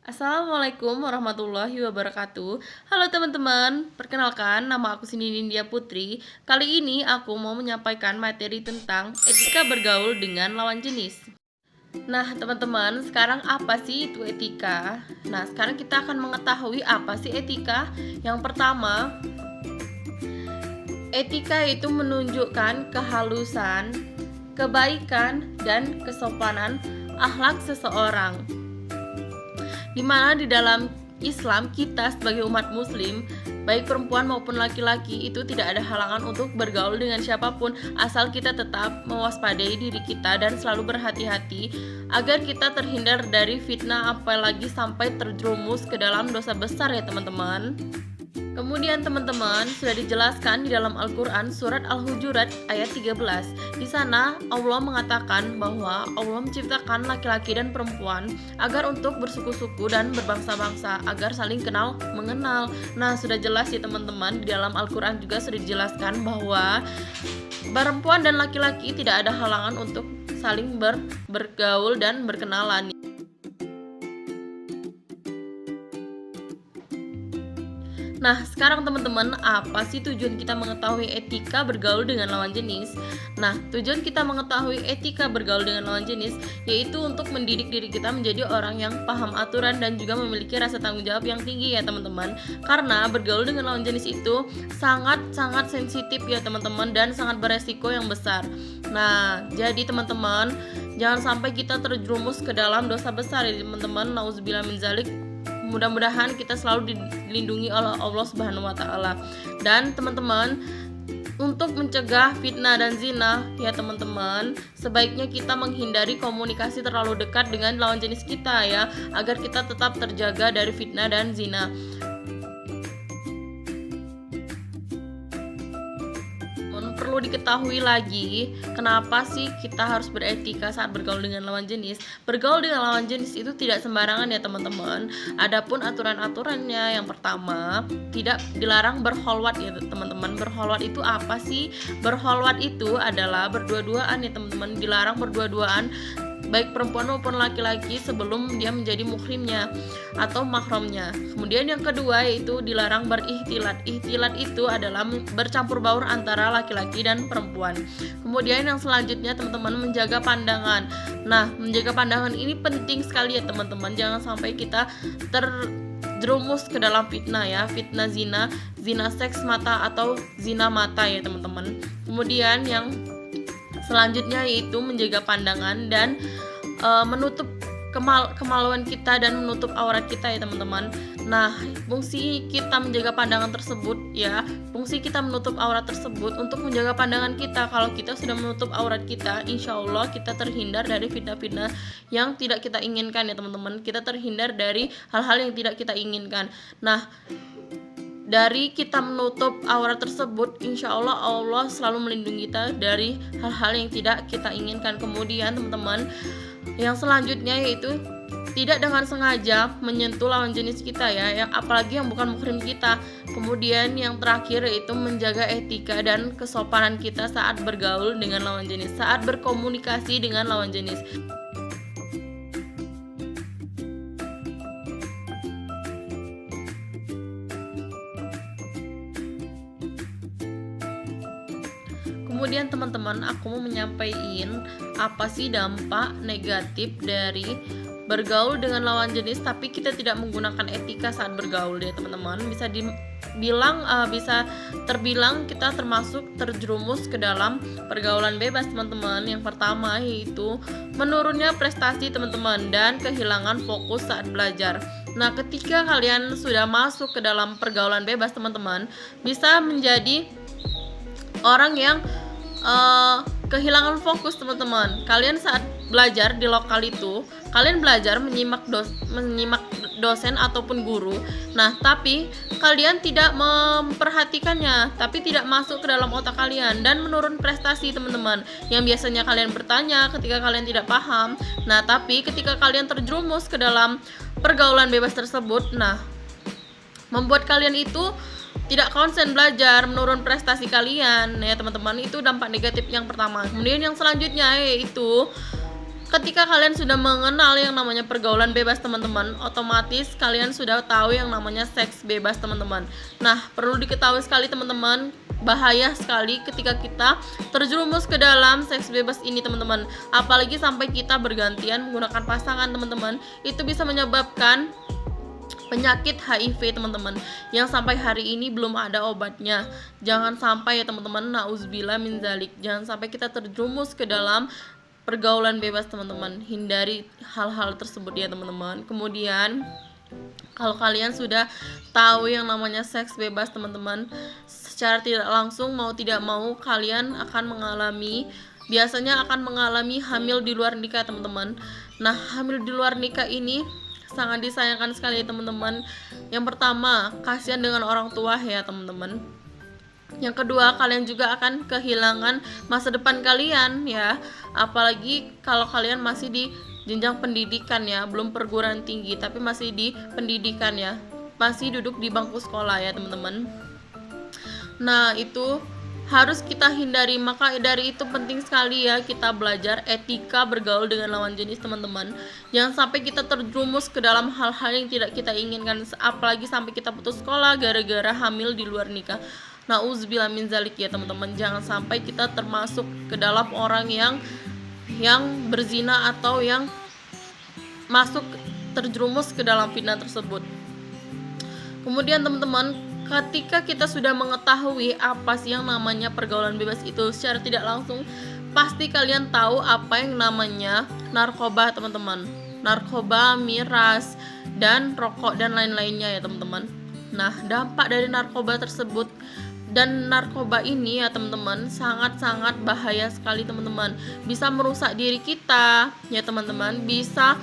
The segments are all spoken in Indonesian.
Assalamualaikum warahmatullahi wabarakatuh. Halo teman-teman, perkenalkan nama aku Nindya Putri. Kali ini aku mau menyampaikan materi tentang etika bergaul dengan lawan jenis. Nah teman-teman, sekarang apa sih itu etika? Nah sekarang kita akan mengetahui apa sih etika. Yang pertama, etika itu menunjukkan kehalusan, kebaikan, dan kesopanan akhlak seseorang. Dimana di dalam Islam kita sebagai umat muslim, baik perempuan maupun laki-laki, itu tidak ada halangan untuk bergaul dengan siapapun, asal kita tetap mewaspadai diri kita dan selalu berhati-hati agar kita terhindar dari fitnah, apalagi sampai terjerumus ke dalam dosa besar ya teman-teman. Kemudian teman-teman, sudah dijelaskan di dalam Al-Quran surat Al-Hujurat ayat 13. Di sana Allah mengatakan bahwa Allah menciptakan laki-laki dan perempuan agar untuk bersuku-suku dan berbangsa-bangsa, agar saling kenal mengenal. Nah sudah jelas ya teman-teman, di dalam Al-Quran juga sudah dijelaskan bahwa perempuan dan laki-laki tidak ada halangan untuk saling bergaul dan berkenalan. Nah sekarang teman-teman, apa sih tujuan kita mengetahui etika bergaul dengan lawan jenis? Nah tujuan kita mengetahui etika bergaul dengan lawan jenis yaitu untuk mendidik diri kita menjadi orang yang paham aturan dan juga memiliki rasa tanggung jawab yang tinggi ya teman-teman. Karena bergaul dengan lawan jenis itu sangat-sangat sensitif ya teman-teman, dan sangat beresiko yang besar. Nah jadi teman-teman, jangan sampai kita terjerumus ke dalam dosa besar ya teman-teman. Nauzubillah min zalik. Mudah-mudahan kita selalu dilindungi oleh Allah Subhanahu wa taala. Dan teman-teman, untuk mencegah fitnah dan zina ya teman-teman, sebaiknya kita menghindari komunikasi terlalu dekat dengan lawan jenis kita ya, agar kita tetap terjaga dari fitnah dan zina. Perlu diketahui lagi, kenapa sih kita harus beretika saat bergaul dengan lawan jenis? Bergaul dengan lawan jenis itu tidak sembarangan ya teman-teman. Adapun aturan-aturannya, yang pertama, tidak dilarang berholwat ya teman-teman. Berholwat itu apa sih? Berholwat itu adalah berdua-duaan ya teman-teman. Dilarang berdua-duaan baik perempuan maupun laki-laki sebelum dia menjadi muhrimnya atau mahramnya. Kemudian yang kedua yaitu dilarang berikhtilat. Ikhtilat itu adalah bercampur baur antara laki-laki dan perempuan. Kemudian yang selanjutnya teman-teman, menjaga pandangan. Nah menjaga pandangan ini penting sekali ya teman-teman. Jangan sampai kita terjerumus ke dalam fitnah ya, fitnah zina, zina seks mata atau zina mata ya teman-teman. Kemudian yang selanjutnya yaitu menjaga pandangan dan menutup kemaluan kita dan menutup aurat kita ya teman-teman. Nah fungsi kita menjaga pandangan tersebut ya, fungsi kita menutup aurat tersebut untuk menjaga pandangan kita. Kalau kita sudah menutup aurat kita, insya Allah kita terhindar dari fitnah-fitnah yang tidak kita inginkan ya teman-teman. Kita terhindar dari hal-hal yang tidak kita inginkan. Nah dari kita menutup aurat tersebut, insya Allah Allah selalu melindungi kita dari hal-hal yang tidak kita inginkan. Kemudian teman-teman, yang selanjutnya yaitu tidak dengan sengaja menyentuh lawan jenis kita ya, yang apalagi yang bukan muhrim kita. Kemudian yang terakhir yaitu menjaga etika dan kesopanan kita saat bergaul dengan lawan jenis, saat berkomunikasi dengan lawan jenis. Kemudian teman-teman, aku mau menyampaikan apa sih dampak negatif dari bergaul dengan lawan jenis tapi kita tidak menggunakan etika saat bergaul ya teman-teman. Bisa terbilang kita termasuk terjerumus ke dalam pergaulan bebas teman-teman. Yang pertama yaitu menurunnya prestasi teman-teman dan kehilangan fokus saat belajar. Nah ketika kalian sudah masuk ke dalam pergaulan bebas teman-teman, bisa menjadi orang yang kehilangan fokus teman-teman. Kalian saat belajar di lokal itu, kalian belajar menyimak dosen ataupun guru. Nah tapi kalian tidak memperhatikannya, tapi tidak masuk ke dalam otak kalian dan menurun prestasi teman-teman. Yang biasanya kalian bertanya ketika kalian tidak paham, nah tapi ketika kalian terjerumus ke dalam pergaulan bebas tersebut, nah membuat kalian itu tidak konsen belajar, menurun prestasi kalian ya teman-teman. Itu dampak negatif yang pertama. Kemudian yang selanjutnya yaitu ketika kalian sudah mengenal yang namanya pergaulan bebas teman-teman, otomatis kalian sudah tahu yang namanya seks bebas teman-teman. Nah, perlu diketahui sekali teman-teman, bahaya sekali ketika kita terjerumus ke dalam seks bebas ini teman-teman. Apalagi sampai kita bergantian menggunakan pasangan teman-teman, itu bisa menyebabkan penyakit HIV teman-teman, yang sampai hari ini belum ada obatnya. Jangan sampai ya teman-teman, nauzubillah min zalik, jangan sampai kita terjerumus ke dalam pergaulan bebas teman-teman. Hindari hal-hal tersebut ya teman-teman. Kemudian kalau kalian sudah tahu yang namanya seks bebas teman-teman, secara tidak langsung mau tidak mau kalian akan biasanya akan mengalami hamil di luar nikah teman-teman. Nah, hamil di luar nikah ini sangat disayangkan sekali teman-teman. Yang pertama, kasihan dengan orang tua ya teman-teman. Yang kedua, kalian juga akan kehilangan masa depan kalian ya. Apalagi kalau kalian masih di jenjang pendidikan ya, belum perguruan tinggi tapi masih di pendidikan ya, masih duduk di bangku sekolah ya teman-teman. Nah, itu harus kita hindari. Maka dari itu penting sekali ya kita belajar etika bergaul dengan lawan jenis teman-teman. Jangan sampai kita terjerumus ke dalam hal-hal yang tidak kita inginkan, apalagi sampai kita putus sekolah gara-gara hamil di luar nikah. Nauzubillah min zalik ya teman-teman. Jangan sampai kita termasuk ke dalam orang yang berzina atau yang terjerumus ke dalam fitnah tersebut. Kemudian teman-teman, ketika kita sudah mengetahui apa sih yang namanya pergaulan bebas itu, secara tidak langsung pasti kalian tahu apa yang namanya narkoba teman-teman. Narkoba, miras, dan rokok dan lain-lainnya ya teman-teman. Nah, dampak dari narkoba tersebut dan narkoba ini ya teman-teman sangat-sangat bahaya sekali teman-teman. Bisa merusak diri kita ya teman-teman, bisa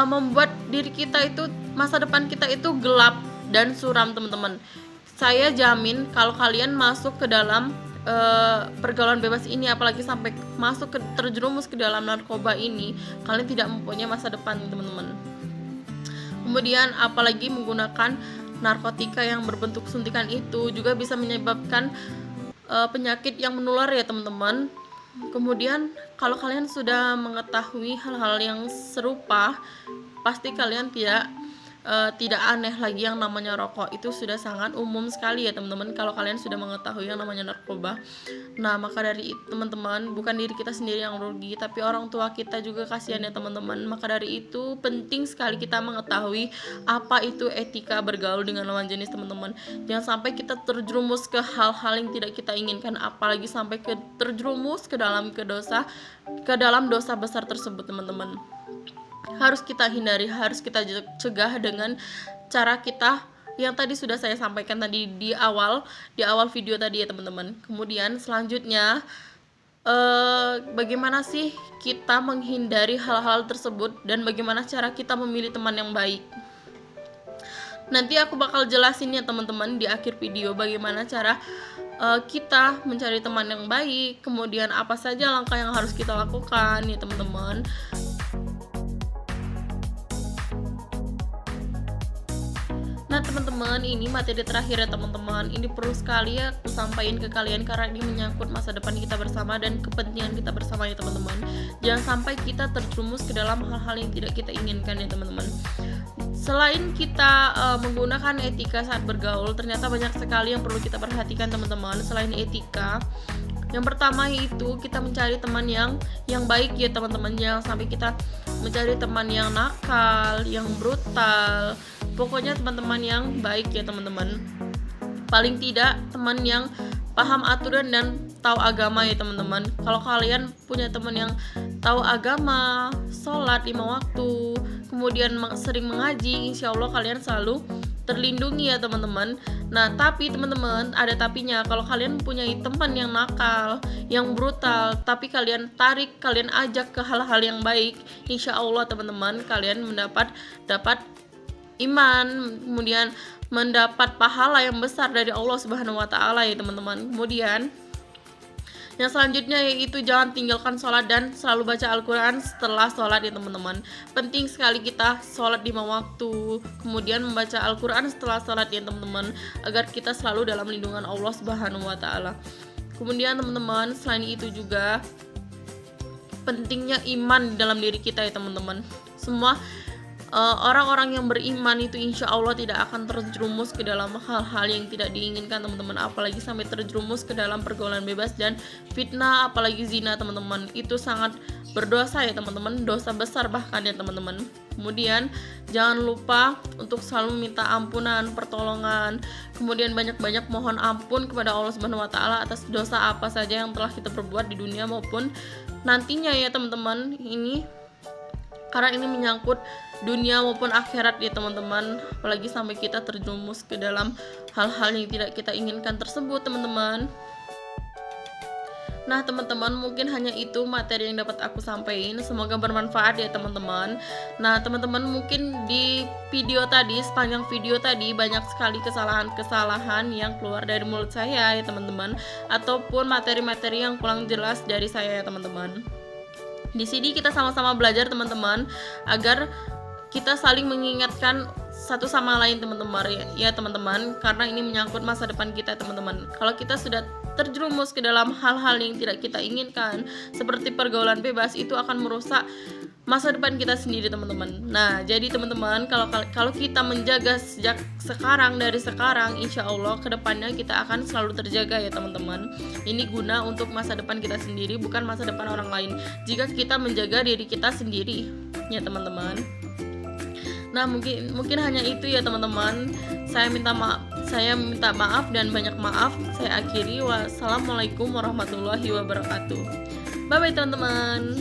membuat diri kita itu, masa depan kita itu gelap dan suram teman-teman. Saya jamin kalau kalian masuk ke dalam pergaulan bebas ini, apalagi sampai terjerumus ke dalam narkoba ini, kalian tidak mempunyai masa depan teman-teman. Kemudian apalagi menggunakan narkotika yang berbentuk suntikan itu juga bisa menyebabkan penyakit yang menular ya teman-teman. Kemudian kalau kalian sudah mengetahui hal-hal yang serupa, pasti kalian tidak aneh lagi yang namanya rokok. Itu sudah sangat umum sekali ya teman-teman kalau kalian sudah mengetahui yang namanya narkoba. Nah, maka dari itu teman-teman, bukan diri kita sendiri yang rugi, tapi orang tua kita juga kasihan ya teman-teman. Maka dari itu penting sekali kita mengetahui apa itu etika bergaul dengan lawan jenis teman-teman. Jangan sampai kita terjerumus ke hal-hal yang tidak kita inginkan, apalagi sampai terjerumus ke dalam dosa besar tersebut teman-teman. Harus kita hindari, harus kita cegah dengan cara kita yang tadi sudah saya sampaikan tadi di awal video tadi ya teman-teman. Kemudian selanjutnya bagaimana sih kita menghindari hal-hal tersebut dan bagaimana cara kita memilih teman yang baik. Nanti aku bakal jelasin ya teman-teman di akhir video bagaimana cara kita mencari teman yang baik, kemudian apa saja langkah yang harus kita lakukan ya teman-teman. Nah teman-teman, ini materi terakhir ya teman-teman. Ini perlu sekali ya aku sampaikan ke kalian karena ini menyangkut masa depan kita bersama dan kepentingan kita bersama ya teman-teman. Jangan sampai kita terjerumus ke dalam hal-hal yang tidak kita inginkan ya teman-teman. Selain kita menggunakan etika saat bergaul, ternyata banyak sekali yang perlu kita perhatikan teman-teman. Selain etika, yang pertama yaitu kita mencari teman yang baik ya teman-teman. Jangan sampai kita mencari teman yang nakal, yang brutal. Pokoknya teman-teman yang baik ya teman-teman. Paling tidak teman yang paham aturan dan tahu agama ya teman-teman. Kalau kalian punya teman yang tahu agama, sholat 5 waktu, kemudian sering mengaji, insya Allah kalian selalu terlindungi ya teman-teman. Nah tapi teman-teman, ada tapinya. Kalau kalian punya teman yang nakal, yang brutal, tapi kalian ajak ke hal-hal yang baik, insya Allah teman-teman kalian dapat iman, kemudian mendapat pahala yang besar dari Allah Subhanahu wa taala ya teman-teman. Kemudian Yang selanjutnya yaitu jangan tinggalkan sholat dan selalu baca Al-Quran setelah sholat ya teman-teman. Penting sekali kita sholat 5 waktu, kemudian membaca Al-Quran setelah sholat ya teman-teman, agar kita selalu dalam lindungan Allah Subhanahu wa Ta'ala. Kemudian teman-teman, selain itu juga pentingnya iman dalam diri kita ya teman-teman. Semua orang-orang yang beriman itu insya Allah tidak akan terjerumus ke dalam hal-hal yang tidak diinginkan teman-teman, apalagi sampai terjerumus ke dalam pergaulan bebas dan fitnah, apalagi zina teman-teman. Itu sangat berdosa ya teman-teman, dosa besar bahkan ya teman-teman. Kemudian jangan lupa untuk selalu minta ampunan, pertolongan, kemudian banyak-banyak mohon ampun kepada Allah Subhanahu wa Ta'ala atas dosa apa saja yang telah kita perbuat di dunia maupun nantinya ya teman-teman. Ini karena ini menyangkut dunia maupun akhirat ya teman-teman, apalagi sampai kita terjerumus ke dalam hal-hal yang tidak kita inginkan tersebut teman-teman. Nah teman-teman, mungkin hanya itu materi yang dapat aku sampaikan, semoga bermanfaat ya teman-teman. Nah teman-teman, mungkin di video tadi, sepanjang video tadi banyak sekali kesalahan-kesalahan yang keluar dari mulut saya ya teman-teman, ataupun materi-materi yang kurang jelas dari saya ya teman-teman. Di sini kita sama-sama belajar teman-teman, agar kita saling mengingatkan satu sama lain teman-teman ya teman-teman, karena ini menyangkut masa depan kita teman-teman. Kalau kita sudah terjerumus ke dalam hal-hal yang tidak kita inginkan seperti pergaulan bebas, itu akan merusak masa depan kita sendiri teman-teman. Nah jadi teman-teman, kalau kita menjaga sejak sekarang, dari sekarang, insya Allah kedepannya kita akan selalu terjaga ya teman-teman. Ini guna untuk masa depan kita sendiri, bukan masa depan orang lain, jika kita menjaga diri kita sendiri ya teman-teman. Nah mungkin hanya itu ya teman-teman. Saya minta maaf dan banyak maaf. Saya akhiri. Wassalamualaikum warahmatullahi wabarakatuh. Bye bye teman-teman.